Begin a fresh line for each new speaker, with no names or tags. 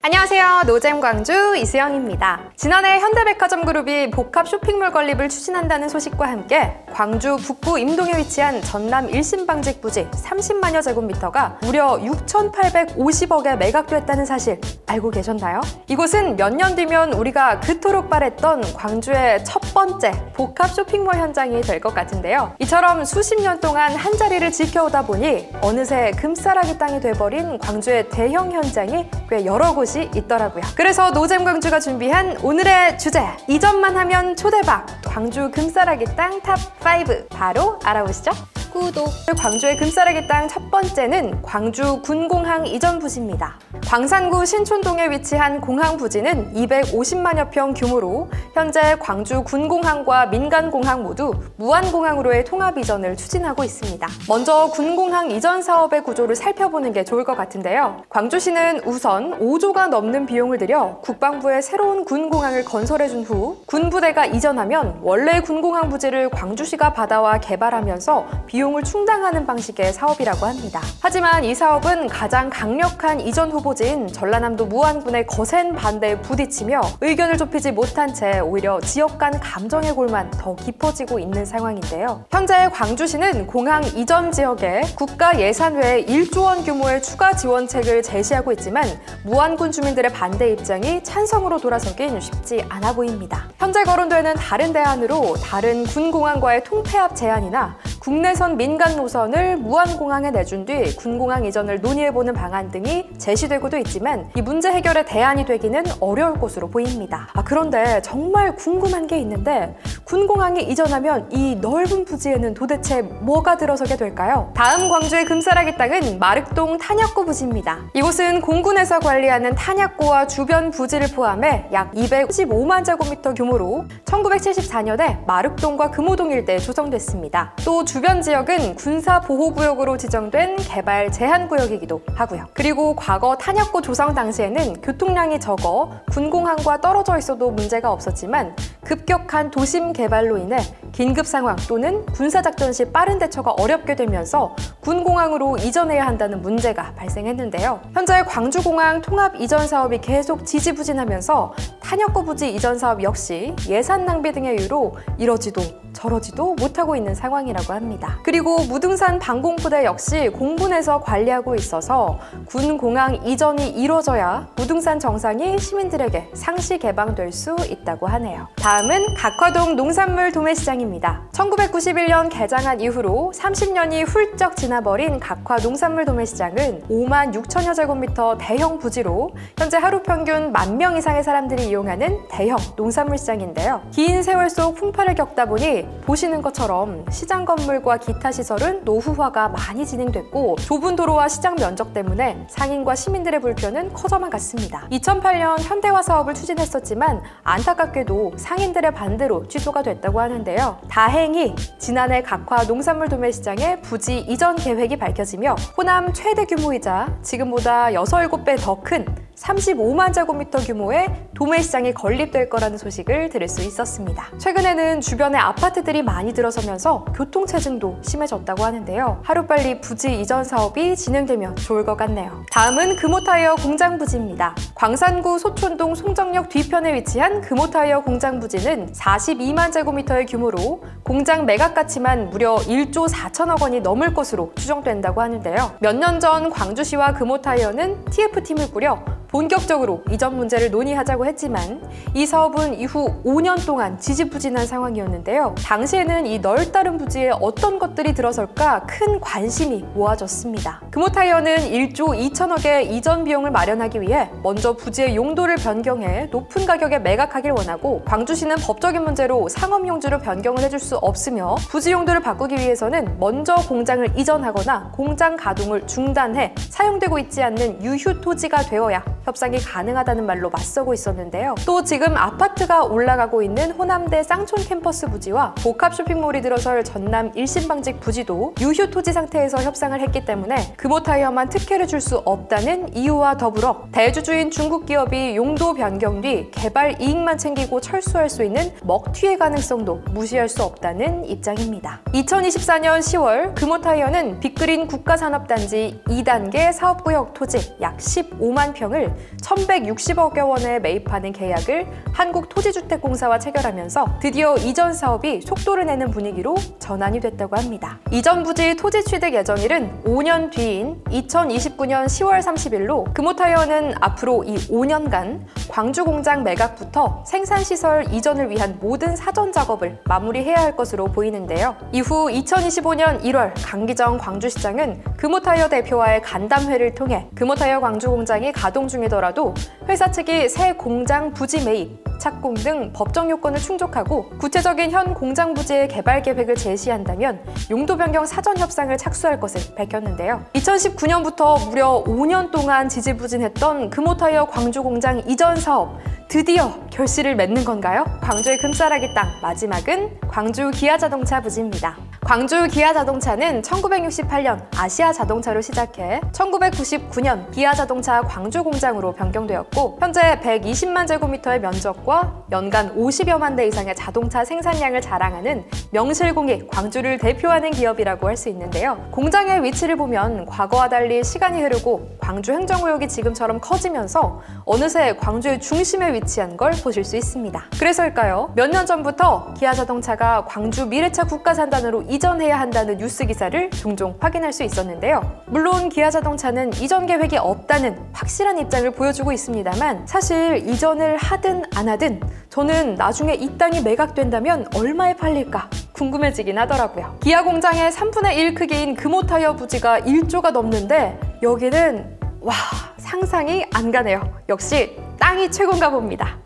안녕하세요. 노잼 광주 이수영입니다. 지난해 현대백화점 그룹이 복합 쇼핑몰 건립을 추진한다는 소식과 함께 광주 북구 임동에 위치한 전남 1심 방직 부지 30만여 제곱미터가 무려 6,850억에 매각됐다는 사실 알고 계셨나요? 이곳은 몇 년 뒤면 우리가 그토록 바랬던 광주의 첫 번째 복합 쇼핑몰 현장이 될 것 같은데요. 이처럼 수십 년 동안 한 자리를 지켜오다 보니 어느새 금싸라기 땅이 돼버린 광주의 대형 현장이 꽤 여러 곳이 있더라고요. 그래서 노잼 광주가 준비한 오늘의 주제, 이전만 하면 초대박 광주 금싸라기 땅 탑 5 바로 알아보시죠. 구독! 광주의 금싸라기 땅 첫 번째는 광주 군공항 이전 부지입니다. 광산구 신촌동에 위치한 공항 부지는 250만여 평 규모로 현재 광주 군공항과 민간공항 모두 무안공항으로의 통합 이전을 추진하고 있습니다. 먼저 군공항 이전 사업의 구조를 살펴보는 게 좋을 것 같은데요. 광주시는 우선 5조가 넘는 비용을 들여 국방부에 새로운 군공항을 건설해준 후 군부대가 이전하면 원래 군공항 부지를 광주시가 받아와 개발하면서 비용을 충당하는 방식의 사업이라고 합니다. 하지만 이 사업은 가장 강력한 이전 후보지인 전라남도 무안군의 거센 반대에 부딪히며 의견을 좁히지 못한 채 오히려 지역 간 감정의 골만 더 깊어지고 있는 상황인데요. 현재 광주시는 공항 이전 지역에 국가 예산외에 1조 원 규모의 추가 지원책을 제시하고 있지만 무안군 주민들의 반대 입장이 찬성으로 돌아서긴 쉽지 않아 보입니다. 현재 거론되는 다른 대안으로 다른 군공항과의 통폐합 제안이나 국내선 민간 노선을 무안공항에 내준 뒤 군공항 이전을 논의해보는 방안 등이 제시되고도 있지만 이 문제 해결의 대안이 되기는 어려울 것으로 보입니다. 그런데 정말 궁금한 게 있는데 군공항이 이전하면 이 넓은 부지에는 도대체 뭐가 들어서게 될까요? 다음 광주의 금싸라기 땅은 마륵동 탄약고 부지입니다. 이곳은 공군에서 관리하는 탄약고와 주변 부지를 포함해 약 215만 제곱미터 규모로 1974년에 마륵동과 금호동 일대에 조성됐습니다. 또 주변 지역은 군사보호구역으로 지정된 개발 제한구역이기도 하고요. 그리고 과거 탄약고 조성 당시에는 교통량이 적어 군공항과 떨어져 있어도 문제가 없었지만 급격한 도심 개발로 인해 긴급 상황 또는 군사작전 시 빠른 대처가 어렵게 되면서 군공항으로 이전해야 한다는 문제가 발생했는데요. 현재 광주공항 통합 이전 사업이 계속 지지부진하면서 탄약고 부지 이전 사업 역시 예산 낭비 등의 이유로 이러지도 저러지도 못하고 있는 상황이라고 합니다. 그리고 무등산 방공부대 역시 공군에서 관리하고 있어서 군공항 이전이 이루어져야 무등산 정상이 시민들에게 상시 개방될 수 있다고 하네요. 다음은 각화동 농산물 도매시장입니다. 1991년 개장한 이후로 30년이 훌쩍 지나버린 각화 농산물 도매시장은 5만 6천여 제곱미터 대형 부지로 현재 하루 평균 10,000명 이상의 사람들이 이용하는 대형 농산물 시장인데요. 긴 세월 속 풍파를 겪다 보니 보시는 것처럼 시장 건물과 기타 시설은 노후화가 많이 진행됐고 좁은 도로와 시장 면적 때문에 상인과 시민들의 불편은 커져만 갔습니다. 2008년 현대화 사업을 추진했었지만 안타깝게도 상인들의 반대로 취소가 됐다고 하는데요. 다행히 지난해 각화 농산물 도매시장의 부지 이전 계획이 밝혀지며 호남 최대 규모이자 지금보다 6, 7배 더 큰 35만 제곱미터 규모의 도매시장이 건립될 거라는 소식을 들을 수 있었습니다. 최근에는 주변에 아파트들이 많이 들어서면서 교통체증도 심해졌다고 하는데요. 하루빨리 부지 이전 사업이 진행되면 좋을 것 같네요. 다음은 금호타이어 공장 부지입니다. 광산구 소촌동 송정역 뒤편에 위치한 금호타이어 공장 부지는 42만 제곱미터의 규모로 공장 매각 가치만 무려 1조 4천억 원이 넘을 것으로 추정된다고 하는데요. 몇 년 전 광주시와 금호타이어는 TF팀을 꾸려 본격적으로 이전 문제를 논의하자고 했지만 이 사업은 이후 5년 동안 지지부진한 상황이었는데요. 당시에는 이 넓다른 부지에 어떤 것들이 들어설까 큰 관심이 모아졌습니다. 금호타이어는 1조 2천억의 이전 비용을 마련하기 위해 먼저 부지의 용도를 변경해 높은 가격에 매각하길 원하고 광주시는 법적인 문제로 상업용지로 변경을 해줄 수 없으며 부지 용도를 바꾸기 위해서는 먼저 공장을 이전하거나 공장 가동을 중단해 사용되고 있지 않는 유휴 토지가 되어야 협상이 가능하다는 말로 맞서고 있었는데요. 또 지금 아파트가 올라가고 있는 호남대 쌍촌 캠퍼스 부지와 복합 쇼핑몰이 들어설 전남 1심 방직 부지도 유휴 토지 상태에서 협상을 했기 때문에 금호타이어만 특혜를 줄 수 없다는 이유와 더불어 대주주인 중국 기업이 용도 변경 뒤 개발 이익만 챙기고 철수할 수 있는 먹튀의 가능성도 무시할 수 없다는 입장입니다. 2024년 10월 금호타이어는 빅그린 국가산업단지 2단계 사업구역 토지 약 15만 평을 1160억 원에 매입하는 계약을 한국토지주택공사와 체결하면서 드디어 이전 사업이 속도를 내는 분위기로 전환이 됐다고 합니다. 이전 부지 토지 취득 예정일은 5년 뒤인 2029년 10월 30일로 금호타이어는 앞으로 이 5년간 광주 공장 매각부터 생산시설 이전을 위한 모든 사전 작업을 마무리해야 할 것으로 보이는데요. 이후 2025년 1월 강기정 광주시장은 금호타이어 대표와의 간담회를 통해 금호타이어 광주 공장이 가동 중이더라도 회사 측이 새 공장 부지 매입, 착공 등 법정 요건을 충족하고 구체적인 현 공장 부지의 개발 계획을 제시한다면 용도 변경 사전 협상을 착수할 것을 밝혔는데요. 2019년부터 무려 5년 동안 지지부진했던 금호타이어 광주 공장 이전 사업 드디어 결실을 맺는 건가요? 광주의 금싸라기 땅 마지막은 광주 기아자동차 부지입니다. 광주 기아자동차는 1968년 아시아자동차로 시작해 1999년 기아자동차 광주 공장으로 변경되었고 현재 120만 제곱미터의 면적과 연간 50여만 대 이상의 자동차 생산량을 자랑하는 명실공히 광주를 대표하는 기업이라고 할 수 있는데요. 공장의 위치를 보면 과거와 달리 시간이 흐르고 광주 행정구역이 지금처럼 커지면서 어느새 광주의 중심에 위치한 걸 보실 수 있습니다. 그래서일까요? 몇 년 전부터 기아자동차가 광주 미래차 국가산단으로 이전해야 한다는 뉴스 기사를 종종 확인할 수 있었는데요. 물론 기아자동차는 이전 계획이 없다는 확실한 입장을 보여주고 있습니다만 사실 이전을 하든 안 하든 저는 나중에 이 땅이 매각된다면 얼마에 팔릴까 궁금해지긴 하더라고요. 기아 공장의 3분의 1 크기인 금호타이어 부지가 1조가 넘는데 여기는 와 상상이 안 가네요. 역시 땅이 최고인가 봅니다.